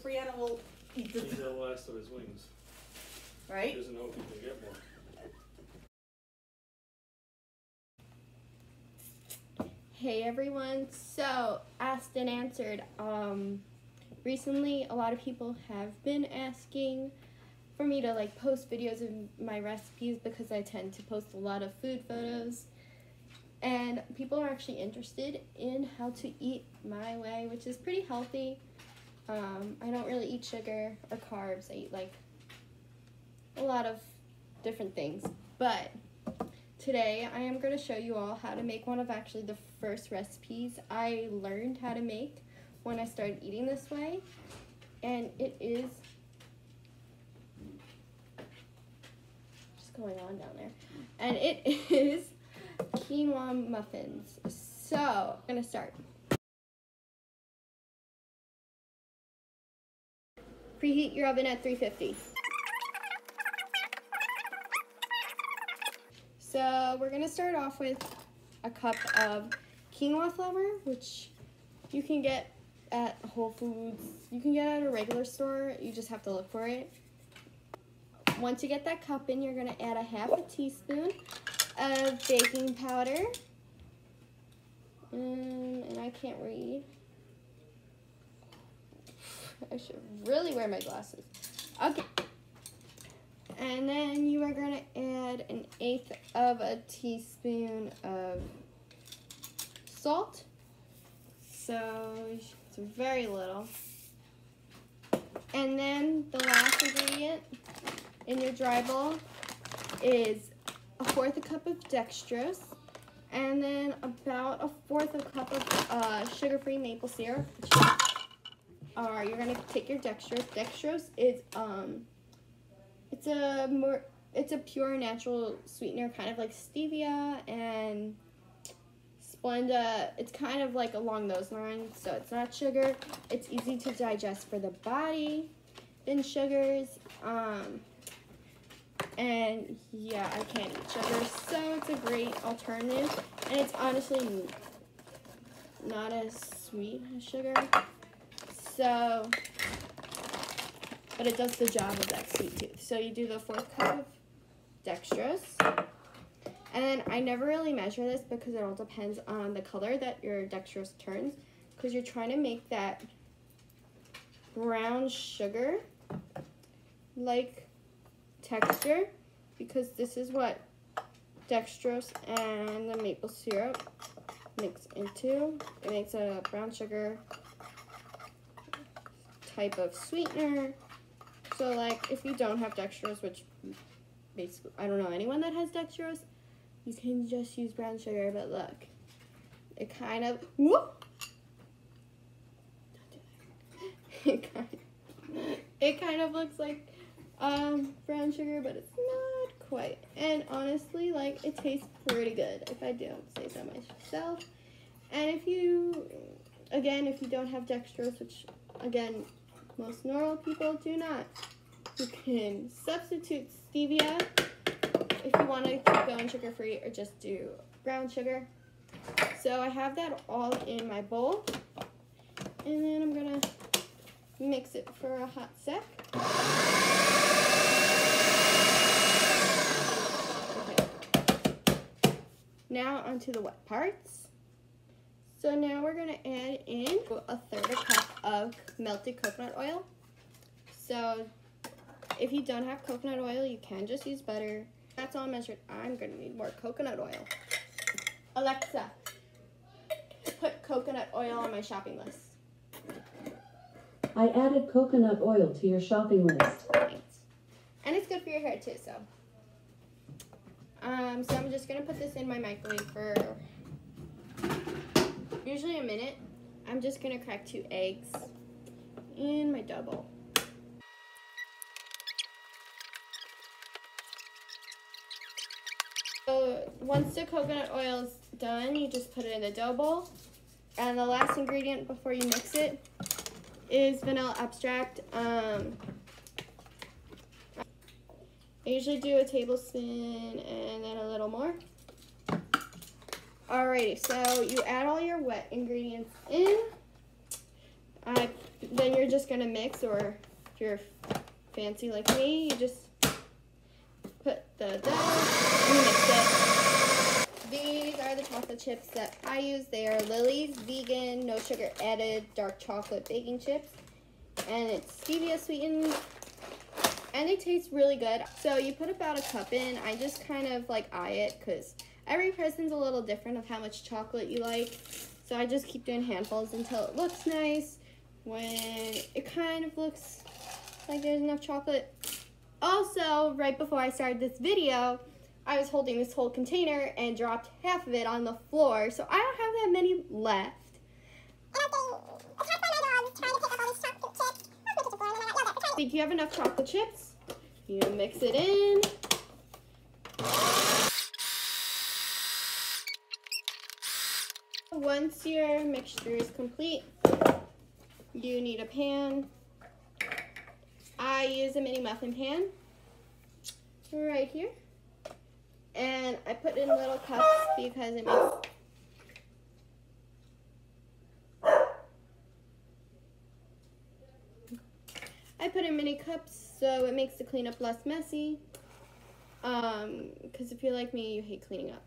Breana will eat the last of his wings. Right? He doesn't know if he can get more. Hey everyone, so asked and answered. Recently a lot of people have been asking for me to like post videos of my recipes because I tend to post a lot of food photos, and people are actually interested in how to eat my way, which is pretty healthy. I don't really eat sugar or carbs. I eat like a lot of different things, but today I am going to show you all how to make one of actually the first recipes I learned how to make when I started eating this way, and it is just going on down there, and it is quinoa muffins. So I'm going to start. Preheat your oven at 350. So we're going to start off with a cup of quinoa flour, which you can get at Whole Foods. You can get at a regular store. You just have to look for it. Once you get that cup in, you're going to add a half a teaspoon of baking powder. And I can't read. I should really wear my glasses. Okay. And then you are going to add 1/8 of a teaspoon of salt. So it's very little. And then the last ingredient in your dry bowl is 1/4 cup of dextrose, and then about 1/4 cup of sugar-free maple syrup. You're going to take your dextrose. Dextrose is it's a pure natural sweetener, kind of like stevia and Splenda. It's kind of like along those lines, so it's not sugar. It's easy to digest for the body than sugars. And yeah, I can't eat sugar, so it's a great alternative. And it's honestly not as sweet as sugar. So, but it does the job of that sweet tooth. So you do the 1/4 cup of dextrose. And then I never really measure this because it all depends on the color that your dextrose turns, because you're trying to make that brown sugar like texture, because this is what dextrose and the maple syrup mix into. It makes a brown sugar type of sweetener. So like if you don't have dextrose, which basically I don't know anyone that has dextrose, you can just use brown sugar. But look, it kind of it kind of looks like brown sugar, but it's not quite. And honestly, like, it tastes pretty good, if I don't say so myself. And if you don't have dextrose, which again most normal people do not, you can substitute stevia if you want to keep going sugar-free, or just do brown sugar. So I have that all in my bowl, and then I'm gonna mix it for a hot sec. Okay. Now onto the wet parts. So now we're gonna add in 1/3 cup of melted coconut oil. So if you don't have coconut oil, you can just use butter. That's all measured. I'm gonna need more coconut oil. Alexa, put coconut oil on my shopping list. I added coconut oil to your shopping list. Thanks. And it's good for your hair too, so. So I'm just gonna put this in my microwave for usually a minute. I'm just gonna crack 2 eggs in my dough bowl. So once the coconut oil is done, you just put it in the dough bowl. And the last ingredient before you mix it is vanilla extract. I usually do a tablespoon and then a little more. Alrighty, so you add all your wet ingredients in. I then you're just gonna mix, or if you're fancy like me, you just put the dough and mix it. These are the chocolate chips that I use. They are Lily's vegan, no sugar added, dark chocolate baking chips. And it's stevia sweetened. And they taste really good. So you put about a cup in. I just kind of like eye it because every person's a little different of how much chocolate you like. So I just keep doing handfuls until it looks nice. When it kind of looks like there's enough chocolate. Also, right before I started this video, I was holding this whole container and dropped half of it on the floor. So I don't have that many left. Think you have enough chocolate chips? You mix it in. Once your mixture is complete, you need a pan. I use a mini muffin pan right here. And I put it in little cups because it makes mini cups so it makes the cleanup less messy. Because if you're like me, you hate cleaning up.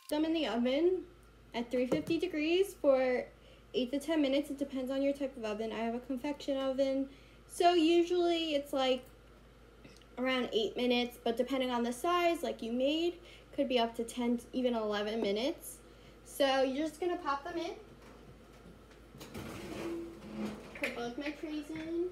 Them in the oven at 350 degrees for 8 to 10 minutes. It depends on your type of oven. I have a convection oven, so usually it's like around 8 minutes, but depending on the size, like you made, could be up to 10, even 11 minutes. So you're just gonna pop them in. Put both my trays in.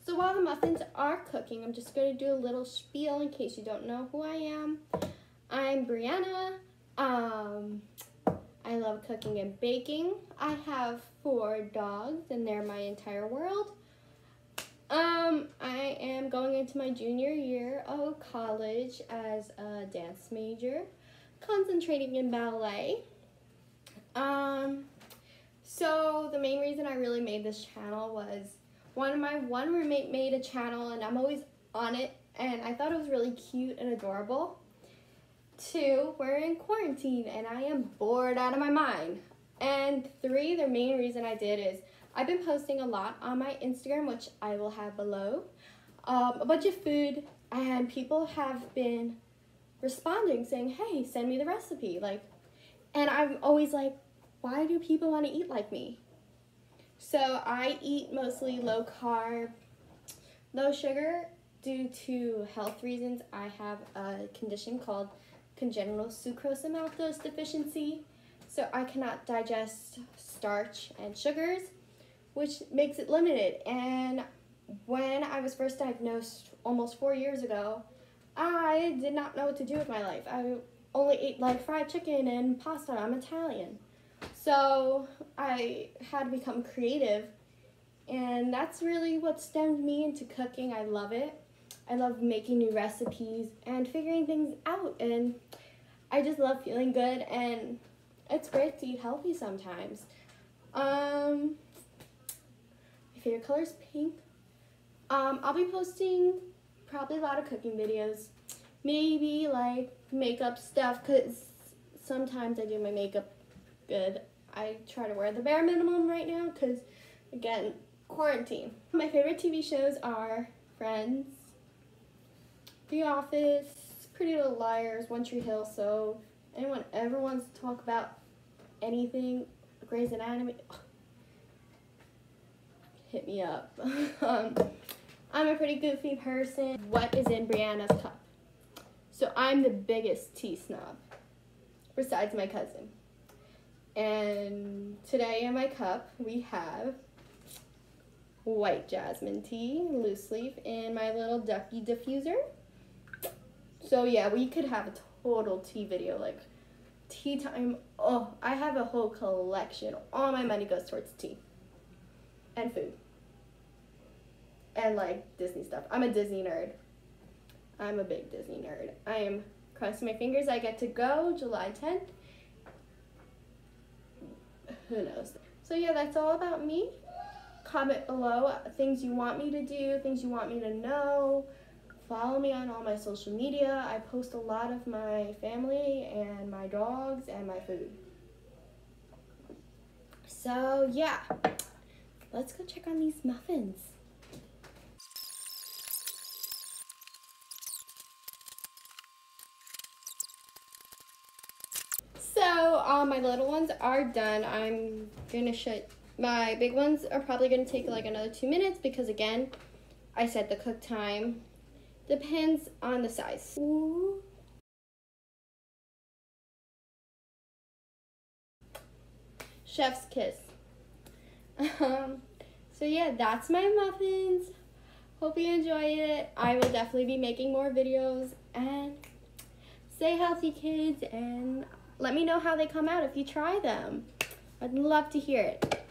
So while the muffins are cooking, I'm just going to do a little spiel in case you don't know who I am. I'm Breana. I love cooking and baking. I have 4 dogs and they're my entire world. I am going into my junior year of college as a dance major, concentrating in ballet. So the main reason I really made this channel was one roommate made a channel and I'm always on it and I thought it was really cute and adorable. 2, we're in quarantine and I am bored out of my mind. And 3, the main reason I did is I've been posting a lot on my Instagram, which I will have below, a bunch of food, and people have been responding saying, hey, send me the recipe. And I'm always like, why do people want to eat like me? So I eat mostly low carb, low sugar due to health reasons. I have a condition called congenital sucrose maltose deficiency. So I cannot digest starch and sugars, which makes it limited. And when I was first diagnosed almost 4 years ago, I did not know what to do with my life. I only ate like fried chicken and pasta. I'm Italian. So I had to become creative, and that's really what stemmed me into cooking. I love it. I love making new recipes and figuring things out, and I just love feeling good, and it's great to eat healthy sometimes. My favorite color is pink. I'll be posting probably a lot of cooking videos, maybe like makeup stuff, because sometimes I do my makeup good. I try to wear the bare minimum right now because, again, quarantine. My favorite TV shows are Friends, The Office, Pretty Little Liars, One Tree Hill. So anyone ever wants to talk about anything, Grey's Anatomy, hit me up. I'm a pretty goofy person. What is in Breana's cup? So I'm the biggest tea snob, besides my cousin. And today in my cup, we have white jasmine tea, loose leaf, in my little ducky diffuser. So yeah, we could have a total tea video, like tea time. Oh, I have a whole collection. All my money goes towards tea and food and like Disney stuff. I'm a Disney nerd. I'm a big Disney nerd. I am crossing my fingers I get to go July 10th. Who knows? So yeah, that's all about me. Comment below things you want me to do, things you want me to know, Follow me on all my social media. I post a lot of my family and my dogs and my food. So yeah, let's go check on these muffins. So my little ones are done. I'm gonna shut. My big ones are probably gonna take like another 2 minutes because again, I set the cook time. Depends on the size. Ooh. Chef's kiss. So yeah, that's my muffins. Hope you enjoy it. I will definitely be making more videos, and stay healthy, kids, and let me know how they come out if you try them. I'd love to hear it.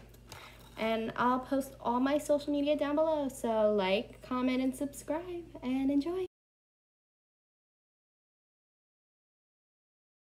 And I'll post all my social media down below, so like, comment, and subscribe, and enjoy.